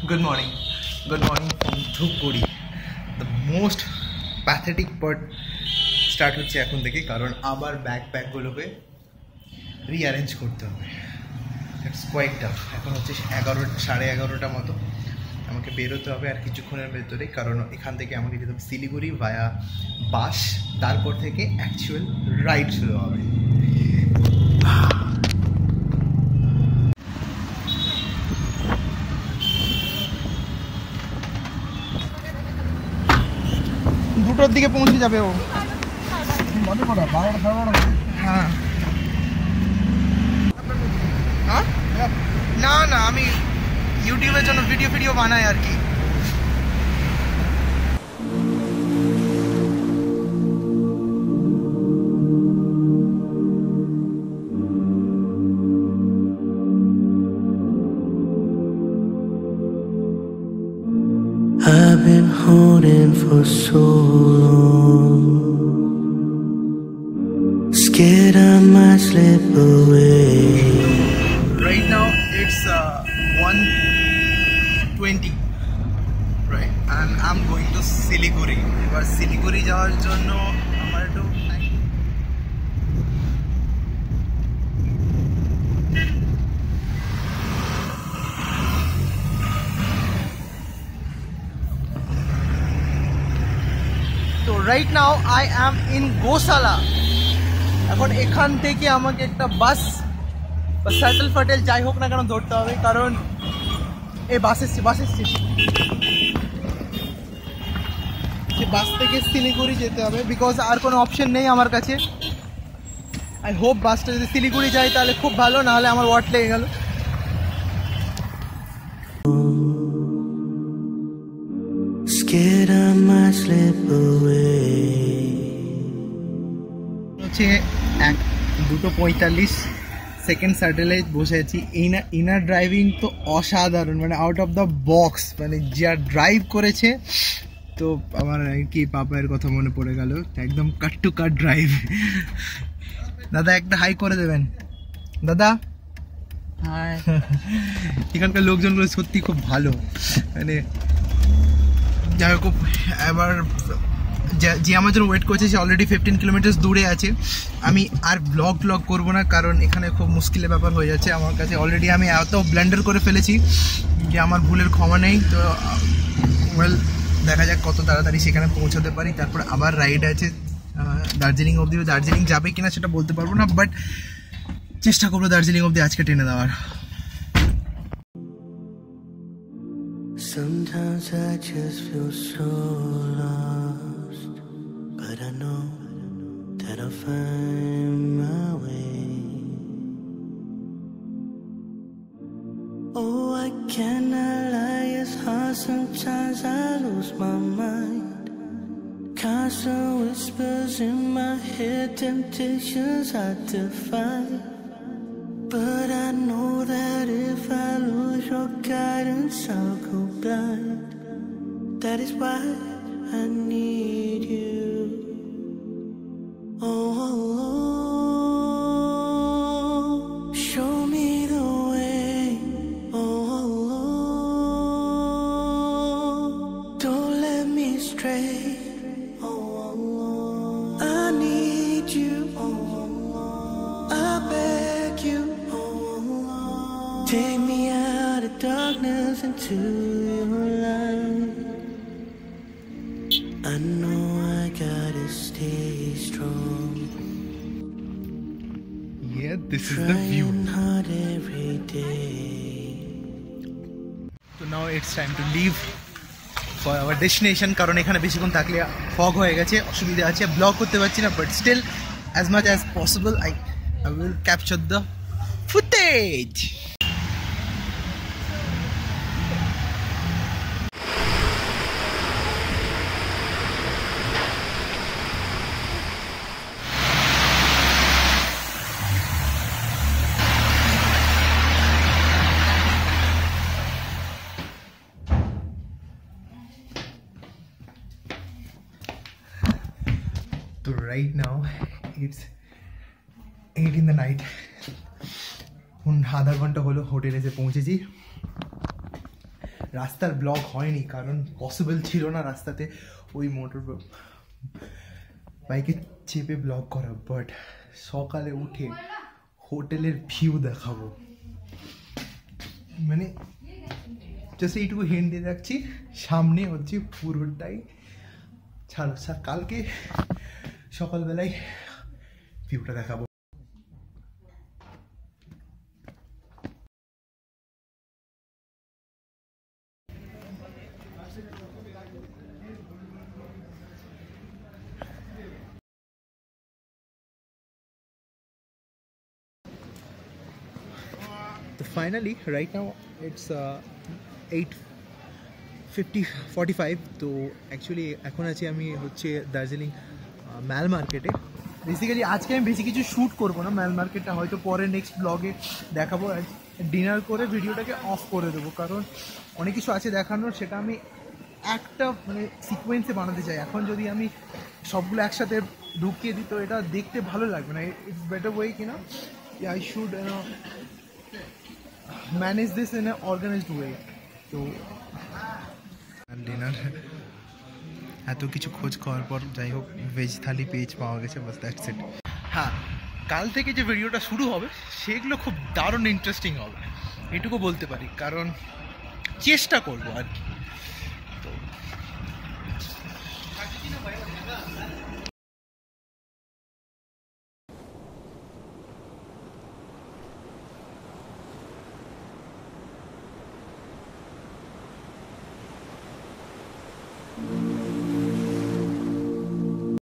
Good morning. Good morning from Dhupguri. The most pathetic part start হচ্ছে এখন থেকে, কারণ আবার ব্যাকপ্যাকগুলোকে রিঅ্যারেঞ্জ করতে হবে। It's quite tough. এখন হচ্ছে 11:30 মতো আমাকে বেরোতে হবে আর কিছুক্ষণের ভেতরে, কারণ এখান থেকে আমাকে যেতে হবে শিলিগুড়ি ভায়া বাস, তারপর থেকে অ্যাকচুয়াল রাইড শুরু হবে। দুটোর দিকে পৌঁছে যাবে ও। হ্যাঁ না না, আমি ইউটিউবের জন্য ভিডিও বানাই আর কি। I've been holding for so long, scared I might slip away. Right now it's 1:20, right, and I'm going to Siliguri. এবার শিলিগুড়ি যাওয়ার জন্য আমার একটু right now I am in goshala. এখন এখান থেকে আমাকে একটা বাস বা শাটল ফাটেল যাই হোক না কেন ধরতে হবে, কারণ এই বাস এসছি বাস থেকে শিলিগুড়ি যেতে হবে, বিকজ আর কোনো অপশন নেই আমার কাছে। আই হোপ বাসটা যদি শিলিগুড়ি যায় তাহলে খুব ভালো, নাহলে আমার ওয়াট লেগে গেল। Scared I might slip away. হচ্ছে 2:45 সেকেন্ড স্যাটেলাইট বসে আছি। ইনার ড্রাইভিং তো অসাধারণ, মানে আউট অফ দ্য বক্স, মানে যা ড্রাইভ করেছে। তো আমার কি পাপায়ের কথা মনে পড়ে গেল, একদম কাট টু কাট ড্রাইভ। দাদা একটা হাই করে দেবেন দাদা। হাই। এখানকার লোকজনগুলো সত্যি খুব ভালো, মানে যাই হোক। এবার যে আমার জন্য ওয়েট করছে সে অলরেডি 15 কিলোমিটার দূরে আছে। আমি আর ব্লগ করবো না, কারণ এখানে খুব মুশকিলের ব্যাপার হয়ে যাচ্ছে আমার কাছে। অলরেডি আমি এত ব্লেন্ডার করে ফেলেছি যে আমার ভুলের ক্ষমা নেই। তো ওয়েল, দেখা যাক কত তাড়াতাড়ি সেখানে পৌঁছাতে পারি। তারপর আবার রাইড আছে দার্জিলিং অবধি। দার্জিলিং যাবে কিনা সেটা বলতে পারবো না, বাট চেষ্টা করবো দার্জিলিং অবধি আজকে টেনে দেওয়ার। Sometimes I just feel so lost, but I know that I'll find my way. Oh, I cannot lie, it's hard, sometimes I lose my mind. Constant whispers in my head, temptations hard to fight. But I know that if I lose your guidance, I'll go blind. That is why I need you. Oh, show me the way. Oh, don't let me stray. Oh, I need you. I beg you. Take me out of darkness into your light. I know I gotta stay strong. Yeah, this is the view. Trying hard every day. So now it's time to leave for our destination, কারণ এখানে বেশিক্ষণ থাকলে fog হয়ে গেছে, অসুবিধা আছে, blog করতে পারছি না। But still as much as possible I will capture the footage. So right now it's 8 in the night. আধা ঘন্টা হলো হোটেলে এসে পৌঁছেছি। রাস্তার ব্লগ হয়নি, কারণ পসিবল ছিল না রাস্তাতে ওই মোটর বাইকে চেপে ব্লগ করা। বাট সকালে উঠে হোটেলের ভিউ দেখাবো, মানে জাস্ট এইটুকু হিন্ট দিয়ে রাখছি, সামনে হচ্ছে পুরোটাই ছাড়ো। কালকে সকালবেলায় ভিউটা দেখাবো। তো ফাইনালি রাইট নাও ইটস 8:45। তো অ্যাকচুয়ালি এখন আছি আমি হচ্ছে দার্জিলিং ম্যাল মার্কেটে। বেসিক্যালি আজকে আমি বেশি কিছু শ্যুট করবো না, ম্যাল মার্কেটটা হয়তো পরে নেক্সট ব্লগে দেখাবো। ডিনার করে ভিডিওটাকে অফ করে দেবো, কারণ অনেক কিছু আছে দেখানোর, সেটা আমি একটা মানে সিকোয়েন্সে বানাতে চাই। এখন যদি আমি সবগুলো একসাথে ঢুকিয়ে দিই তো এটা দেখতে ভালো লাগবে না। ইটস বেটার ওয়ে কিনা I should manage this in a organized way. তো ডিনার এত কিছু খোঁজ করার পর যাই হোক ভেজ থালি পেজ পাওয়া গেছে, বাস দ্যাটস ইট। হ্যাঁ, কাল থেকে যে ভিডিওটা শুরু হবে সেগুলো খুব দারুণ ইন্টারেস্টিং হবে, এটুকু বলতে পারি, কারণ চেষ্টা করবো আর কি।